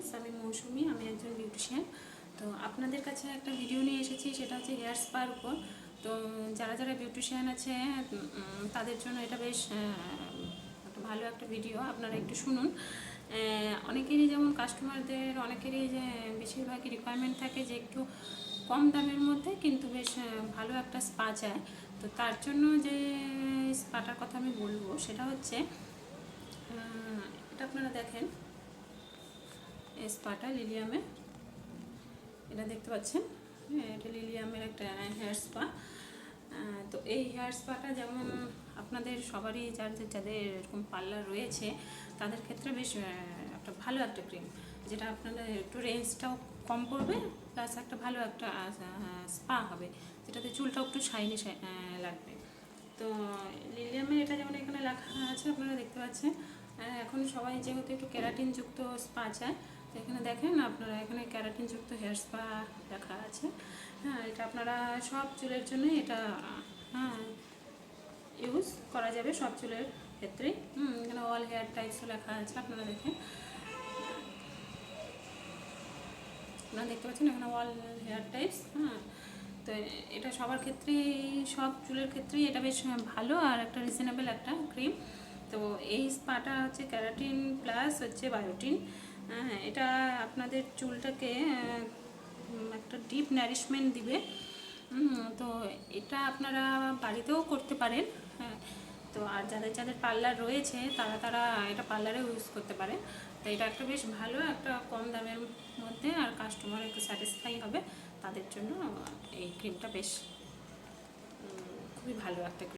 Friends, আমি মৌসুমি, আমি একজন বিউটিশিয়ান। তো আপনাদের কাছে একটা ভিডিও নিয়ে এসেছি, সেটা হচ্ছে হেয়ার স্পার উপর। তো যারা যারা বিউটিশিয়ান আছে তাদের জন্য এটা বেশ একটা ভালো একটা ভিডিও, আপনারা একটু শুনুন। অনেকেরই যেমন কাস্টমারদের অনেকেরই যে বেশিরভাগই রিকোয়ারমেন্ট থাকে যে একটু কম দামের মধ্যে কিন্তু বেশ ভালো একটা স্পা চায়। তো তার জন্য যে স্পাটার কথা আমি বলবো সেটা হচ্ছে, এটা আপনারা দেখেন স্পাটা লিলিয়ামে, এটা দেখতে পাচ্ছেন, এটা লিলিয়ামের একটা হেয়ার স্পা। তো এই হেয়ার স্পাটা যেমন আপনাদের সবারই যাদের যাদের এরকম পার্লার রয়েছে তাদের ক্ষেত্রে বেশ একটা ভালো একটা ক্রিম, যেটা আপনাদের একটু রেঞ্জটাও কম পড়বে, প্লাস একটা ভালো একটা স্পা হবে, যেটাতে চুলটাও একটু শাইনি লাগবে। তো লিলিয়ামের এটা যেমন এখানে লেখা আছে, আপনারা দেখতে পাচ্ছেন। এখন সবাই যেহেতু একটু ক্যারাটিনযুক্ত স্পা চায়, তো এখানে দেখেন আপনারা, এখানে ক্যারাটিনযুক্ত হেয়ার স্পা লেখা আছে। হ্যাঁ, এটা আপনারা সব চুলের জন্য এটা ইউজ করা যাবে, সব চুলের ক্ষেত্রেই। এখানে অল হেয়ার টাইপসও লেখা আছে, আপনারা দেখেন, আপনারা দেখতে পাচ্ছেন এখানে অল হেয়ার টাইপস। তো এটা সবার ক্ষেত্রেই, সব চুলের ক্ষেত্রেই এটা বেশ ভালো আর একটা রিজনেবল একটা ক্রিম। তো এই স্পাটা হচ্ছে ক্যারাটিন প্লাস হচ্ছে বায়োটিন। এটা আপনাদের চুলটাকে একটা ডিপ নারিশমেন্ট দিবে। তো এটা আপনারা বাড়িতেও করতে পারেন। হ্যাঁ, তো আর যাদের যাদের পার্লার রয়েছে তারা তারা এটা পার্লারেও ইউজ করতে পারে। তো এটা একটা বেশ ভালো একটা কম দামের মধ্যে, আর কাস্টমার একটু স্যাটিসফাই হবে, তাদের জন্য এই ক্রিমটা বেশ খুবই ভালো একটা ক্রিম।